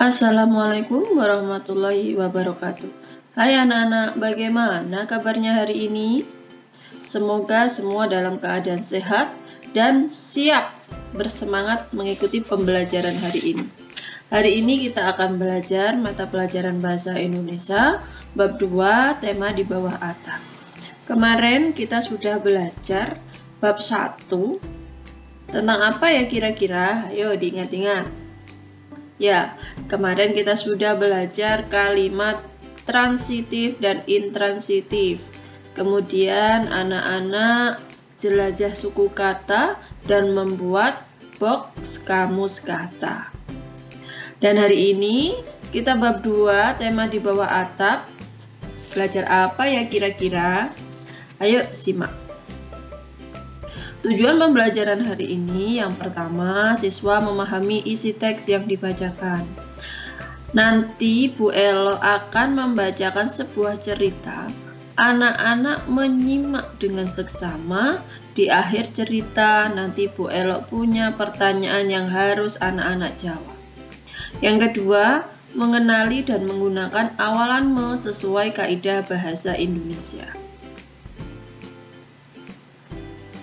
Assalamualaikum warahmatullahi wabarakatuh. Hai anak-anak, bagaimana kabarnya hari ini? Semoga semua dalam keadaan sehat dan siap bersemangat mengikuti pembelajaran hari ini. Hari ini kita akan belajar mata pelajaran Bahasa Indonesia bab 2 tema di bawah atap. Kemarin kita sudah belajar bab 1 tentang apa ya kira-kira? Ayo diingat-ingat. Ya, kemarin kita sudah belajar kalimat transitif dan intransitif. Kemudian anak-anak jelajah suku kata dan membuat box kamus kata. Dan hari ini kita bab 2 tema di bawah atap. Belajar apa ya kira-kira? Ayo simak. Tujuan pembelajaran hari ini yang pertama, siswa memahami isi teks yang dibacakan. Nanti Bu Elo akan membacakan sebuah cerita. Anak-anak menyimak dengan seksama. Di akhir cerita, nanti Bu Elo punya pertanyaan yang harus anak-anak jawab. Yang kedua, mengenali dan menggunakan awalan me sesuai kaidah bahasa Indonesia.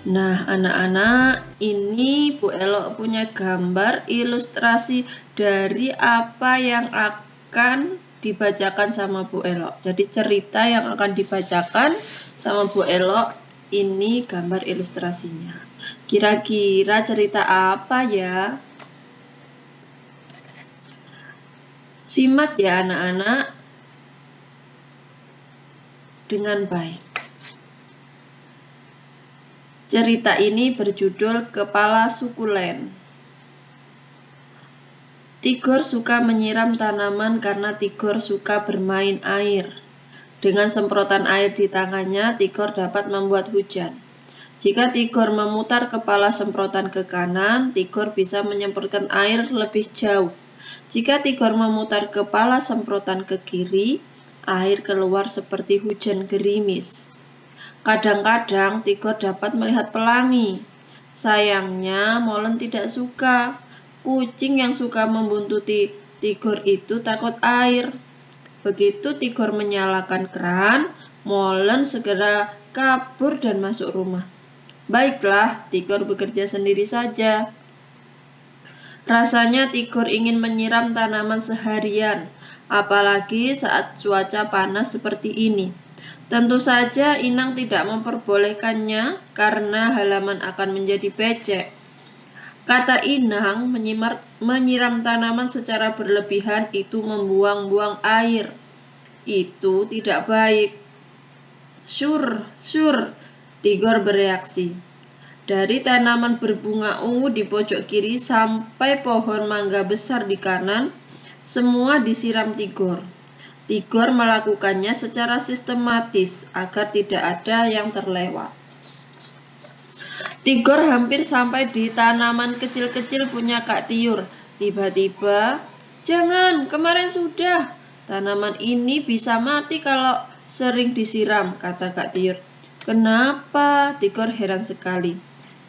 Nah, anak-anak, ini Bu Elo punya gambar ilustrasi dari apa yang akan dibacakan sama Bu Elo. Jadi cerita yang akan dibacakan sama Bu Elo ini gambar ilustrasinya. Kira-kira cerita apa ya? Simak ya anak-anak dengan baik. Cerita ini berjudul Kepala Sukulen. Tigor suka menyiram tanaman karena Tigor suka bermain air. Dengan semprotan air di tangannya, Tigor dapat membuat hujan. Jika Tigor memutar kepala semprotan ke kanan, Tigor bisa menyemprotkan air lebih jauh. Jika Tigor memutar kepala semprotan ke kiri, air keluar seperti hujan gerimis. Kadang-kadang Tigor dapat melihat pelangi. Sayangnya, Molen tidak suka. Kucing yang suka membuntuti Tigor itu takut air. Begitu Tigor menyalakan keran, Molen segera kabur dan masuk rumah. Baiklah, Tigor bekerja sendiri saja. Rasanya Tigor ingin menyiram tanaman seharian, apalagi saat cuaca panas seperti ini. Tentu saja Inang tidak memperbolehkannya karena halaman akan menjadi becek. Kata Inang, menyiram tanaman secara berlebihan itu membuang-buang air. Itu tidak baik. Syur, Tigor bereaksi. Dari tanaman berbunga ungu di pojok kiri sampai pohon mangga besar di kanan, semua disiram Tigor. Tigor melakukannya secara sistematis agar tidak ada yang terlewat. Tigor hampir sampai di tanaman kecil-kecil punya Kak Tiur. Tiba-tiba, jangan, kemarin sudah. Tanaman ini bisa mati kalau sering disiram, kata Kak Tiur. Kenapa? Tigor heran sekali.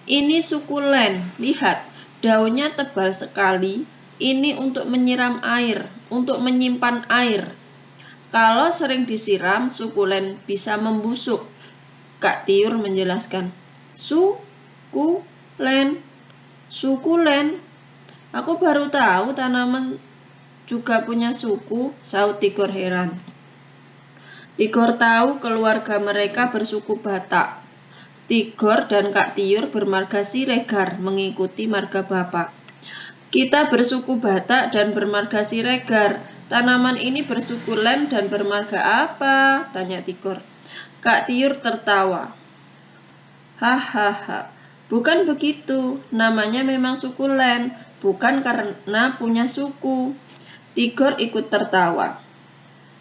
Ini sukulen, lihat, daunnya tebal sekali. Ini untuk menyiram air, untuk menyimpan air. Kalau sering disiram, sukulen bisa membusuk. Kak Tiur menjelaskan. Sukulen. Aku baru tahu tanaman juga punya suku, sahut Tigor heran. Tigor tahu keluarga mereka bersuku Batak. Tigor dan Kak Tiur bermarga Siregar mengikuti marga bapak. Kita bersuku Batak dan bermarga Siregar. Tanaman ini bersukulen dan bermarga apa? Tanya Tigor. Kak Tiur tertawa. Hahaha, bukan begitu. Namanya memang sukulen, bukan karena punya suku. Tigor ikut tertawa.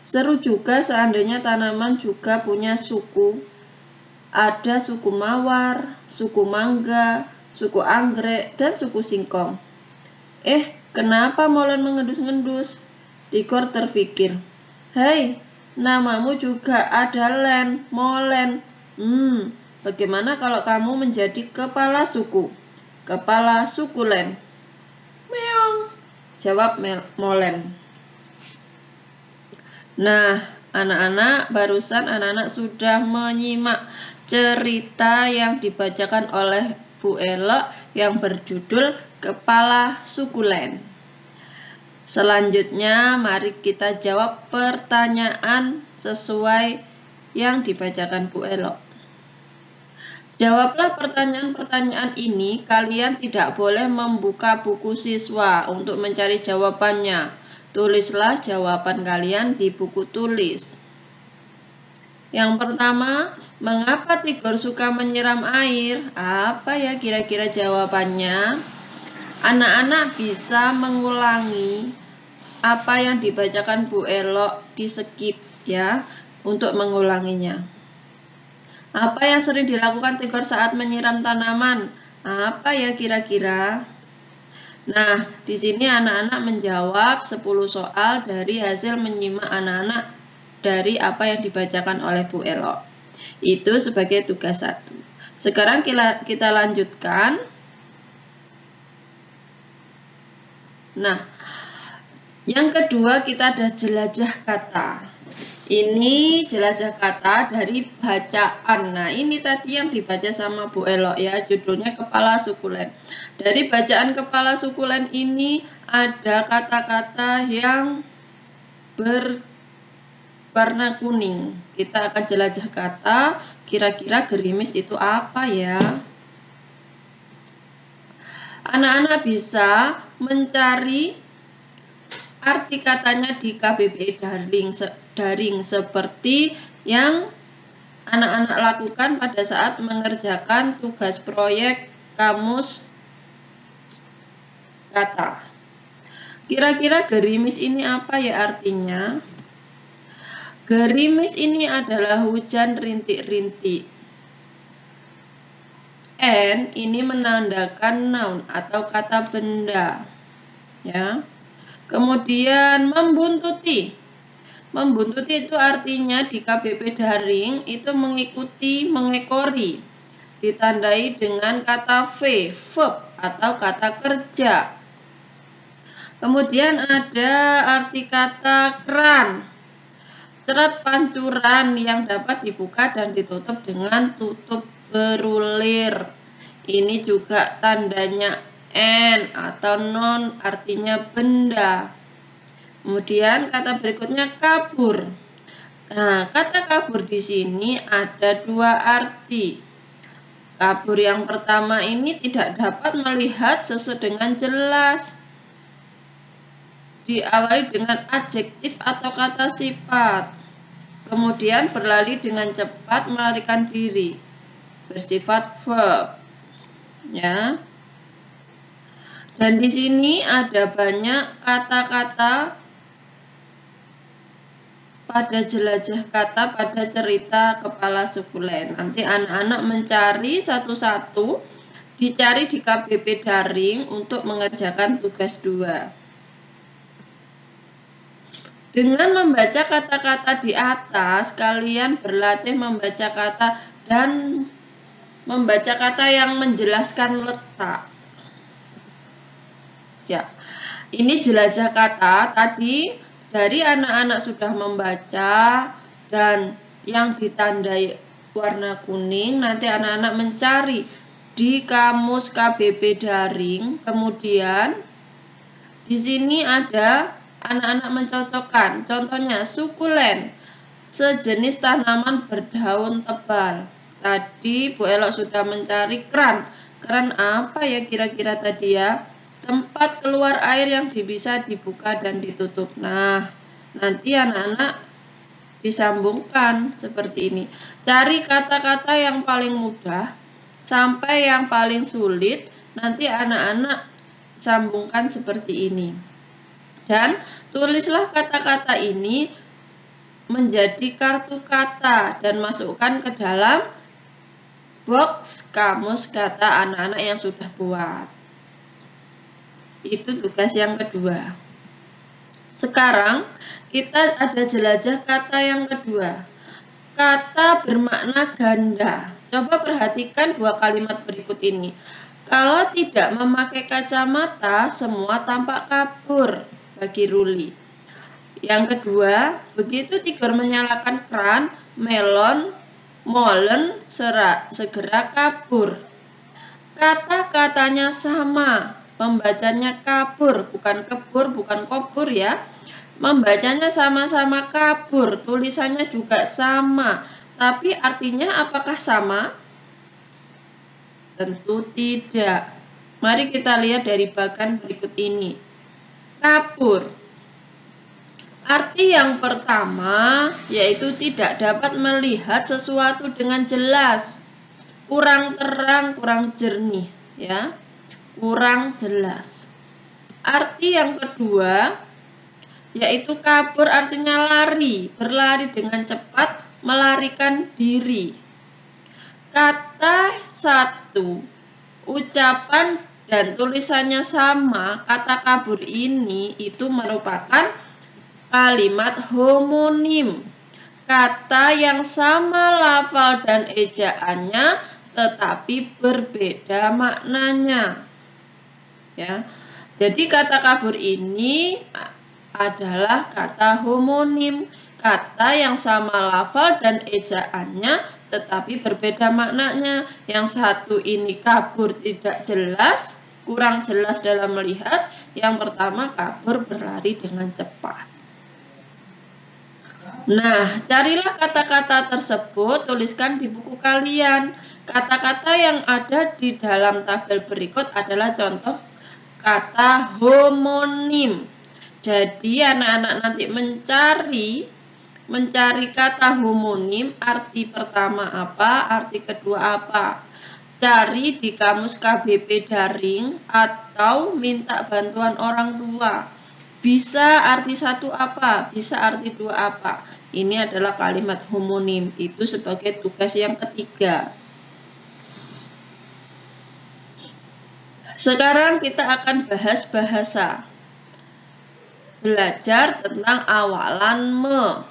Seru juga seandainya tanaman juga punya suku. Ada suku mawar, suku mangga, suku anggrek, dan suku singkong. Kenapa Molen mengendus-ngendus? Tigor terfikir. Hei, namamu juga ada Len, Molen. Bagaimana kalau kamu menjadi kepala suku? Kepala sukulen. Meong, jawab Molen. Nah, anak-anak, barusan anak-anak sudah menyimak cerita yang dibacakan oleh Bu Elok yang berjudul Kepala Sukulen. Selanjutnya, mari kita jawab pertanyaan sesuai yang dibacakan Bu Elok. Jawablah pertanyaan-pertanyaan ini. Kalian tidak boleh membuka buku siswa untuk mencari jawabannya. Tulislah jawaban kalian di buku tulis. Yang pertama, mengapa Tigor suka menyiram air? Apa ya kira-kira jawabannya? Anak-anak bisa mengulangi apa yang dibacakan Bu Elok di skip ya, untuk mengulanginya. Apa yang sering dilakukan Tigor saat menyiram tanaman? Apa ya kira-kira? Nah, di sini anak-anak menjawab 10 soal dari hasil menyimak anak-anak dari apa yang dibacakan oleh Bu Elok. Itu sebagai tugas 1. Sekarang kita lanjutkan. Nah, yang kedua kita ada jelajah kata. Ini jelajah kata dari bacaan. Nah, ini tadi yang dibaca sama Bu Elok ya, judulnya Kepala Sukulen. Dari bacaan Kepala Sukulen ini ada kata-kata yang berwarna kuning. Kita akan jelajah kata, kira-kira gerimis itu apa ya? Anak-anak bisa mencari arti katanya di KBBI daring seperti yang anak-anak lakukan pada saat mengerjakan tugas proyek kamus kata. Kira-kira gerimis ini apa ya artinya? Gerimis ini adalah hujan rintik-rintik. N ini menandakan noun atau kata benda. Ya. Kemudian membuntuti. Membuntuti itu artinya di KBP daring itu mengikuti, mengekori. Ditandai dengan kata verb atau kata kerja. Kemudian ada arti kata keran. Cerat pancuran yang dapat dibuka dan ditutup dengan tutup berulir. Ini juga tandanya N atau non artinya benda. Kemudian kata berikutnya kabur. Nah, kata kabur di sini ada 2 arti. Kabur yang pertama ini tidak dapat melihat sesuatu dengan jelas. Diawali dengan adjektif atau kata sifat. Kemudian berlari dengan cepat melarikan diri. Bersifat verb. Ya. Dan di sini ada banyak kata-kata pada jelajah kata pada cerita Kepala Sukulen. Nanti anak-anak mencari satu-satu, dicari di KBP daring untuk mengerjakan tugas 2. Dengan membaca kata-kata di atas, kalian berlatih membaca kata dan membaca kata yang menjelaskan letak. Ya, ini jelajah kata tadi dari anak-anak sudah membaca dan yang ditandai warna kuning. Nanti anak-anak mencari di kamus KBP daring. Kemudian di sini ada anak-anak mencocokkan. Contohnya sukulen, sejenis tanaman berdaun tebal. Tadi Bu Elok sudah mencari keran. Keran apa ya kira-kira tadi ya? Tempat keluar air yang bisa dibuka dan ditutup. Nah, nanti anak-anak disambungkan seperti ini. Cari kata-kata yang paling mudah sampai yang paling sulit. Nanti anak-anak sambungkan seperti ini. Dan tulislah kata-kata ini menjadi kartu kata dan masukkan ke dalam box kamus kata anak-anak yang sudah buat. Itu tugas yang kedua. Sekarang kita ada jelajah kata yang kedua. Kata bermakna ganda. Coba perhatikan 2 kalimat berikut ini. Kalau tidak memakai kacamata, semua tampak kabur bagi Ruli. Yang kedua, begitu Tigor menyalakan keran, Melon, Molen segera kabur. Kata-katanya sama, membacanya kabur, bukan kebur, bukan kobur ya. Membacanya sama-sama kabur, tulisannya juga sama. Tapi artinya apakah sama? Tentu tidak. Mari kita lihat dari bagan berikut ini. Kabur. Arti yang pertama yaitu tidak dapat melihat sesuatu dengan jelas. Kurang terang, kurang jernih, ya. Kurang jelas. Arti yang kedua yaitu kabur artinya lari, berlari dengan cepat, melarikan diri. Kata satu, ucapan dan tulisannya sama, kata kabur ini itu merupakan kalimat homonim. Kata yang sama lafal dan ejaannya tetapi berbeda maknanya. Ya. Jadi kata kabur ini adalah kata homonim, kata yang sama lafal dan ejaannya tetapi berbeda maknanya. Yang satu ini kabur tidak jelas, kurang jelas dalam melihat. Yang pertama kabur berlari dengan cepat. Nah, carilah kata-kata tersebut, tuliskan di buku kalian. Kata-kata yang ada di dalam tabel berikut adalah contoh kata homonim. Jadi anak-anak nanti mencari kata homonim, arti pertama apa, arti kedua apa. Cari di kamus KBP daring atau minta bantuan orang tua. Bisa arti satu apa, bisa arti dua apa. Ini adalah kalimat homonim, itu sebagai tugas yang ketiga. Sekarang kita akan bahas bahasa. Belajar tentang awalan me.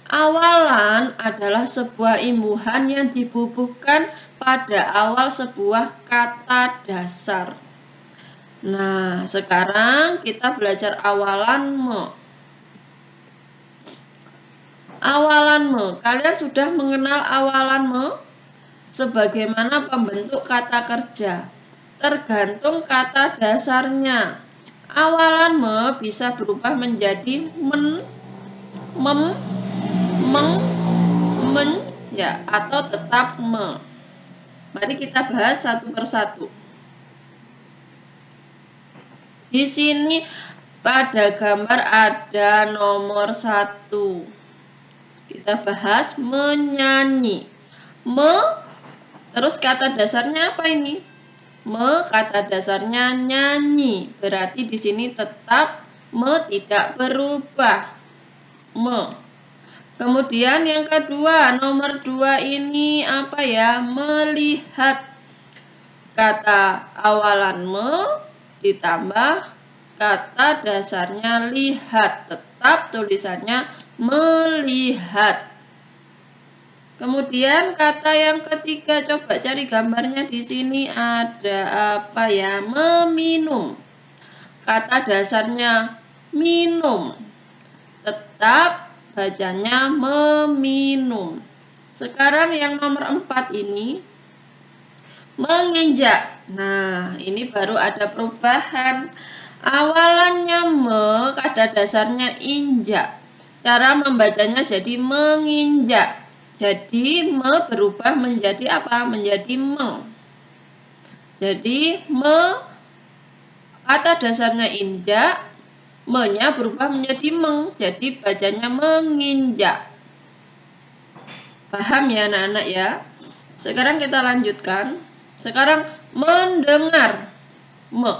Awalan adalah sebuah imbuhan yang dibubuhkan pada awal sebuah kata dasar. Nah, sekarang kita belajar awalan me. Awalan me. Kalian sudah mengenal awalan me? Sebagaimana pembentuk kata kerja. Tergantung kata dasarnya. Awalan me bisa berubah menjadi men, mem, meng, men, ya, atau tetap me. Mari kita bahas satu persatu. Di sini pada gambar ada nomor 1. Kita bahas menyanyi. Me, terus kata dasarnya apa ini? Me, kata dasarnya nyanyi. Berarti di sini tetap me, tidak berubah. Me. Kemudian yang kedua, nomor 2 ini apa ya? Melihat. Kata awalan me ditambah kata dasarnya lihat. Tetap tulisannya melihat. Kemudian kata yang ketiga, coba cari gambarnya di sini ada apa ya? Meminum. Kata dasarnya minum. Tetap bacanya meminum. Sekarang yang nomor 4 ini menginjak. Nah, ini baru ada perubahan. Awalannya me, kata dasarnya injak. Cara membacanya jadi menginjak. Jadi me berubah menjadi apa? Menjadi meng. Jadi me, kata dasarnya injak, me-nya berubah menjadi meng. Jadi bacanya menginjak. Paham ya anak-anak ya? Sekarang kita lanjutkan. Sekarang mendengar. Me,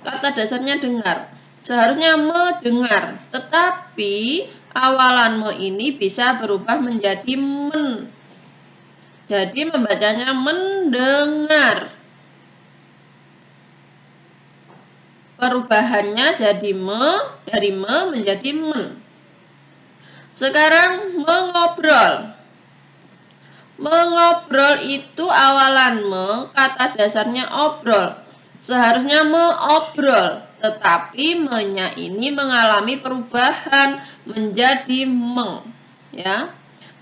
kata dasarnya dengar. Seharusnya mendengar, tetapi awalan me ini bisa berubah menjadi men. Jadi membacanya mendengar. Perubahannya jadi me, dari me menjadi men. Sekarang mengobrol. Mengobrol itu awalan me, kata dasarnya obrol. Seharusnya mengobrol. tetapi me-nya ini mengalami perubahan menjadi meng, ya.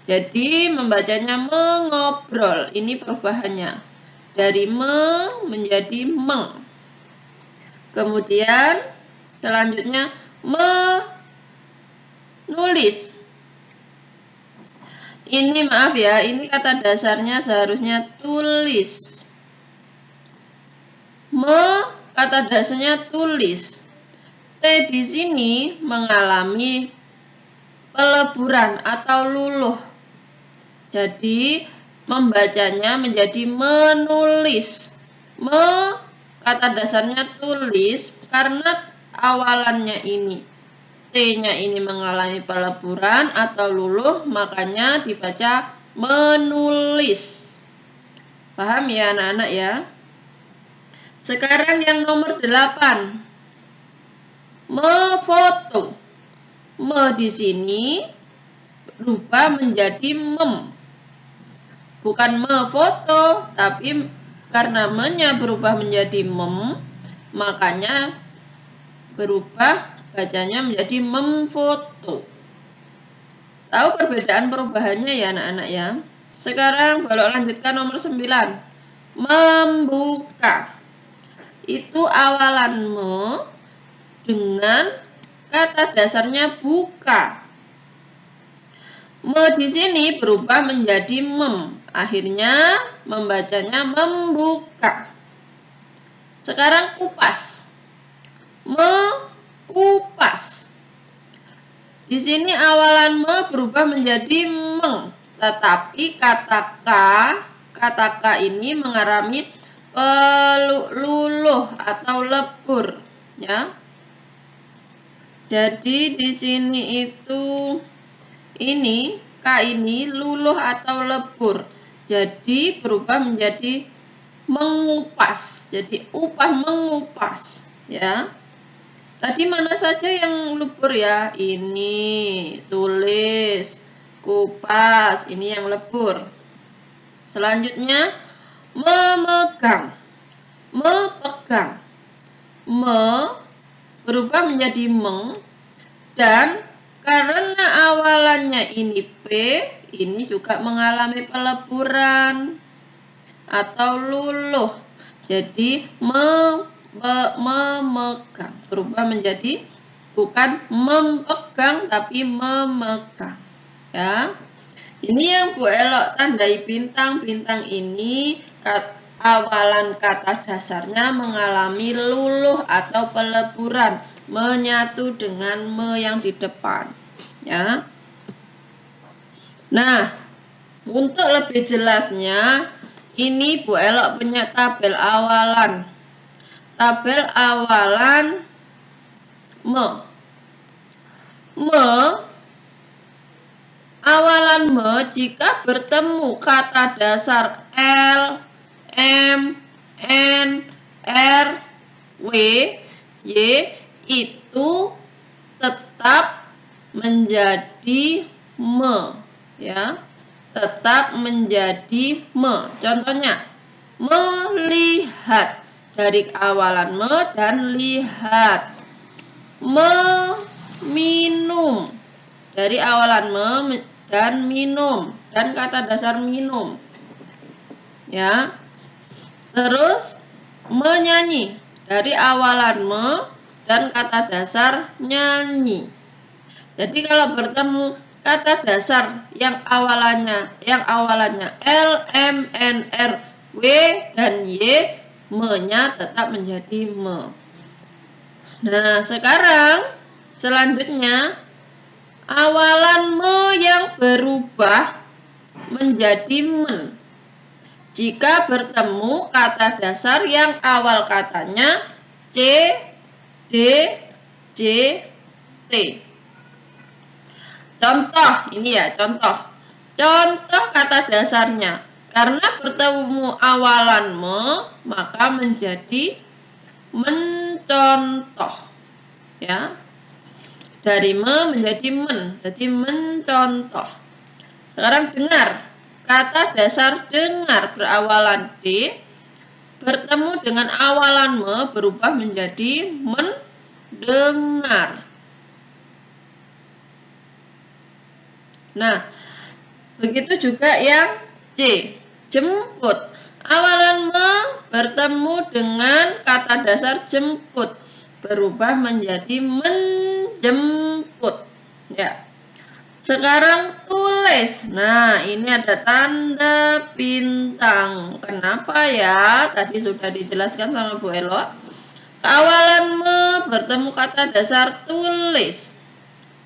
Jadi membacanya mengobrol, ini perubahannya dari me menjadi meng. Kemudian selanjutnya menulis. Ini maaf ya, ini kata dasarnya seharusnya tulis. Kata dasarnya tulis. T di sini mengalami peleburan atau luluh. Jadi membacanya menjadi menulis. Kata dasarnya tulis karena awalannya ini T-nya ini mengalami peleburan atau luluh, makanya dibaca menulis. Paham ya anak-anak ya? Sekarang yang nomor 8. Mefoto. Me di sini berubah menjadi mem. Bukan mefoto, tapi karena me-nya berubah menjadi mem, makanya berubah bacanya menjadi memfoto. Tahu perbedaan perubahannya ya anak-anak ya. Sekarang balok lanjutkan nomor 9. Membuka. Itu awalan me dengan kata dasarnya buka. Me di sini berubah menjadi mem. Akhirnya membacanya membuka. Sekarang kupas. Kupas. Di sini awalan me berubah menjadi meng, tetapi kata k ini mengalami luluh atau lebur, ya. Jadi di sini itu ini k ini luluh atau lebur. Jadi berubah menjadi mengupas. Jadi upah mengupas, ya. Tadi mana saja yang lebur ya? Ini tulis, kupas, ini yang lebur. Selanjutnya memegang. Mepegang. Me berubah menjadi meng dan karena awalannya ini P, ini juga mengalami peleburan atau luluh. Jadi memegang berubah menjadi bukan memegang tapi memegang, ya. Ini yang Bu Elok tandai bintang-bintang ini awalan kata dasarnya mengalami luluh atau peleburan menyatu dengan me yang di depan, ya. Nah, untuk lebih jelasnya ini Bu Elok punya tabel awalan. Tabel awalan me. Awalan me jika bertemu kata dasar L, M, N, R, W, Y itu tetap menjadi me, ya. Tetap menjadi me. Contohnya melihat. Dari awalan me dan lihat. Minum. Dari awalan me dan minum. Dan kata dasar minum. Ya. Terus menyanyi. Dari awalan me dan kata dasar nyanyi. Jadi kalau bertemu kata dasar yang awalannya L, M, N, R, W, dan Y, me-nya tetap menjadi me. Nah, sekarang selanjutnya awalan me yang berubah menjadi men. Jika bertemu kata dasar yang awal katanya C, D, J, T. Contoh, ini ya contoh. Contoh kata dasarnya. Karena bertemu awalan me, maka menjadi mencontoh. Ya. Dari me menjadi men, jadi mencontoh. Sekarang dengar. Kata dasar dengar berawalan D bertemu dengan awalan me berubah menjadi dengar. Nah, begitu juga yang C, jemput. Awalan me bertemu dengan kata dasar jemput, berubah menjadi menjemput. Ya. Sekarang tulis. Nah, ini ada tanda bintang. Kenapa ya? Tadi sudah dijelaskan sama Bu Elo. Awalan me bertemu kata dasar tulis,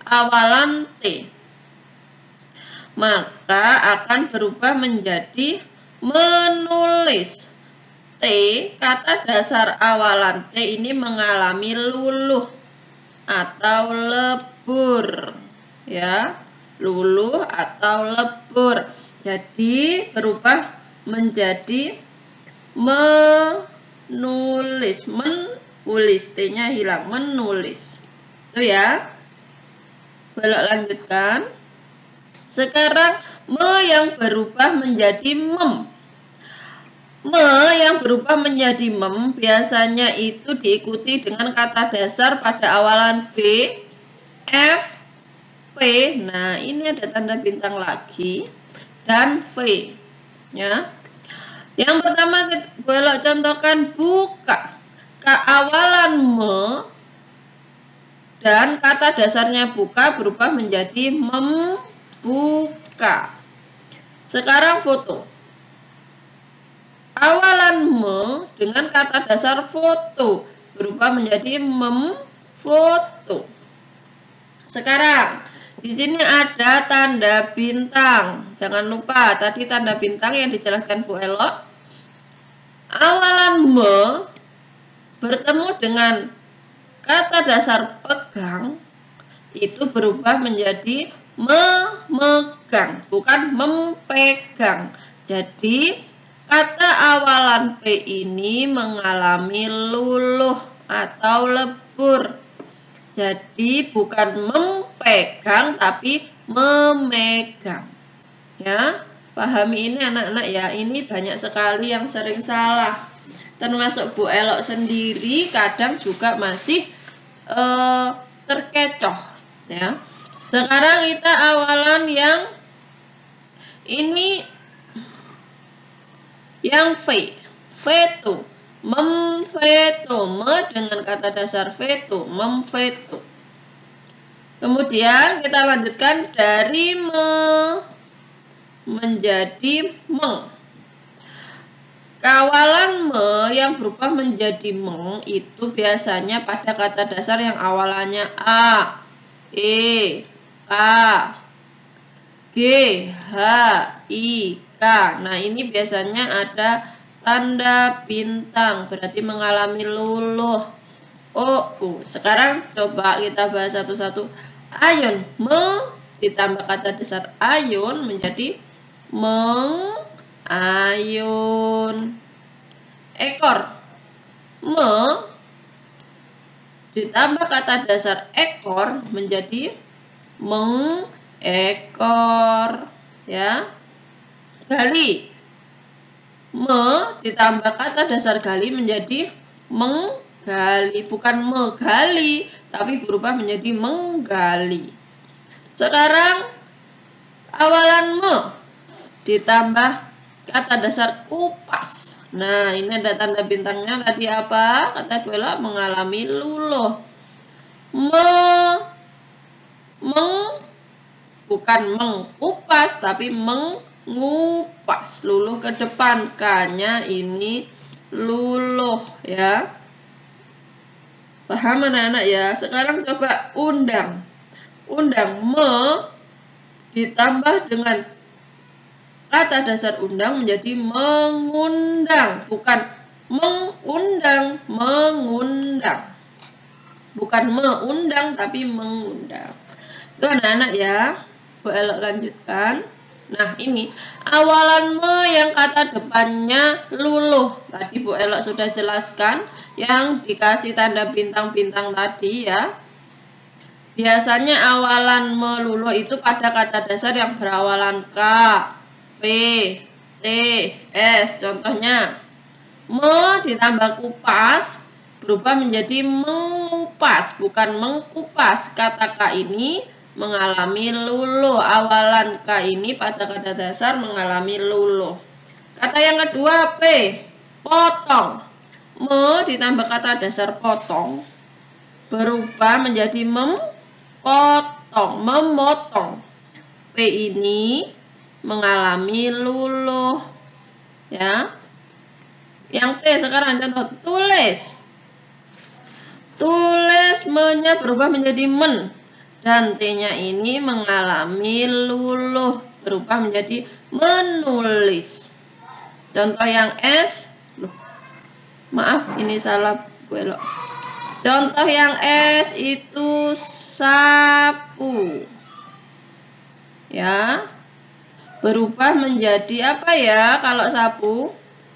awalan T, maka akan berubah menjadi menulis. T, kata dasar awalan T ini mengalami luluh atau lebur, ya, luluh atau lebur. Jadi berubah menjadi menulis, menulis, T-nya hilang, menulis. Itu ya. Belok lanjutkan. Sekarang me yang berubah menjadi mem. Me yang berubah menjadi mem biasanya itu diikuti dengan kata dasar pada awalan B, F, P. Nah, ini ada tanda bintang lagi dan V. Ya. Yang pertama boleh contohkan buka. Awalan me dan kata dasarnya buka berubah menjadi membuka. Sekarang foto. Awalan me dengan kata dasar foto berubah menjadi memfoto. Sekarang di sini ada tanda bintang. Jangan lupa tadi tanda bintang yang dijelaskan Bu Elo. Awalan me bertemu dengan kata dasar pegang itu berubah menjadi memegang, bukan mempegang. Jadi kata awalan P ini mengalami luluh atau lebur. Jadi bukan mempegang tapi memegang. Ya, pahami ini anak-anak ya. Ini banyak sekali yang sering salah. Termasuk Bu Elo sendiri kadang juga masih terkecoh. Ya. Sekarang kita awalan yang ini. Yang V, veto, memveto, me dengan kata dasar veto, memveto. Kemudian kita lanjutkan dari me menjadi meng. Kawalan me yang berubah menjadi meng itu biasanya pada kata dasar yang awalannya A, E, K, G, H, I, K. Nah, ini biasanya ada tanda bintang, berarti mengalami luluh. Sekarang coba kita bahas satu-satu. Ayun, me ditambah kata dasar ayun menjadi meng, ayun. Ekor, me ditambah kata dasar ekor menjadi meng, ekor, ya. Gali, me ditambah kata dasar gali menjadi menggali, bukan megali tapi berubah menjadi menggali. Sekarang awalan me ditambah kata dasar kupas. Nah, ini ada tanda bintangnya tadi apa? Kata Bu Elo mengalami luluh. Bukan mengkupas tapi mengupas, luluh ke depan, K-nya ini luluh ya. Paham anak-anak ya? Sekarang coba undang. Undang, me ditambah dengan kata dasar undang menjadi mengundang, bukan mengundang, mengundang. Bukan meundang tapi mengundang. Itu anak-anak ya. Bu Elo lanjutkan. Nah, ini awalan me yang kata depannya luluh. Tadi Bu Elo sudah jelaskan yang dikasih tanda bintang-bintang tadi ya. Biasanya awalan me luluh itu pada kata dasar yang berawalan K, P, T, S. Contohnya, me ditambah kupas berubah menjadi mengupas, bukan mengkupas. Kata K ini mengalami luluh. Awalan K ini pada kata dasar mengalami luluh. Kata yang kedua P, potong. Me ditambah kata dasar potong berubah menjadi memotong. P ini mengalami luluh. Ya. Yang T sekarang contoh tulis. Tulis me-nya berubah menjadi men. Dan T-nya ini mengalami luluh. Berubah menjadi menulis. Contoh yang S. Maaf, ini salah belok. Contoh yang S itu sapu. Ya. Berubah menjadi apa ya kalau sapu?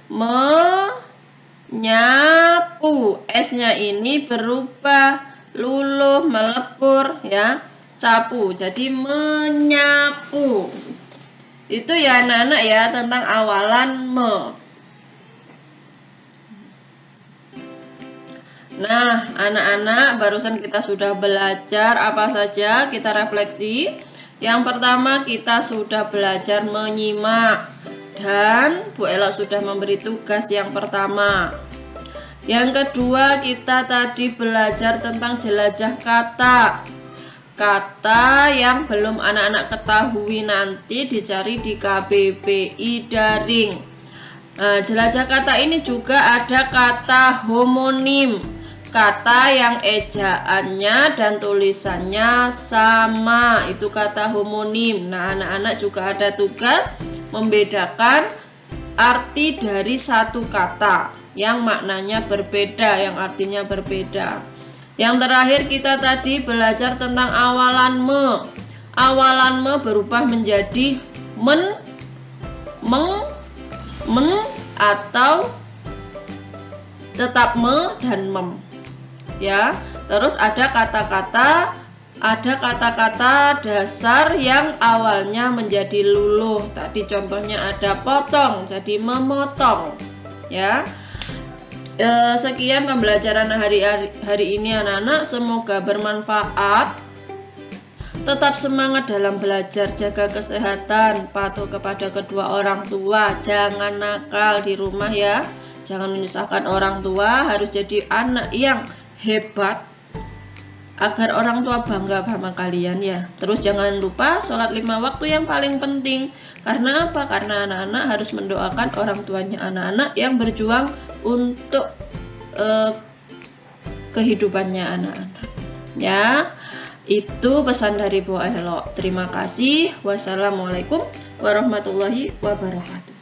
Menyapu. S-nya ini berubah luluh melebur ya. Sapu jadi menyapu. Itu ya anak-anak ya tentang awalan me. Nah, anak-anak barusan kita sudah belajar apa saja, kita refleksi. Yang pertama kita sudah belajar menyimak. Dan Bu Ella sudah memberi tugas yang pertama. Yang kedua kita tadi belajar tentang jelajah kata. Kata yang belum anak-anak ketahui nanti dicari di KBBI daring. Nah, jelajah kata ini juga ada kata homonim. Kata yang ejaannya dan tulisannya sama. Itu kata homonim. Nah, anak-anak juga ada tugas membedakan arti dari satu kata yang maknanya berbeda, yang artinya berbeda. Yang terakhir kita tadi belajar tentang awalan me. Awalan me berubah menjadi men, atau tetap me dan mem. Ya, terus ada kata-kata dasar yang awalnya menjadi luluh. Tadi contohnya ada potong, jadi memotong. Ya, sekian pembelajaran hari ini anak-anak. Semoga bermanfaat. Tetap semangat dalam belajar, jaga kesehatan, patuh kepada kedua orang tua, jangan nakal di rumah ya. Jangan menyusahkan orang tua, harus jadi anak yang hebat agar orang tua bangga sama kalian ya. Terus jangan lupa sholat 5 waktu yang paling penting. Karena apa? Karena anak-anak harus mendoakan orang tuanya anak-anak yang berjuang untuk kehidupannya anak-anak. Ya, itu pesan dari Bu Elo. Terima kasih. Wassalamualaikum warahmatullahi wabarakatuh.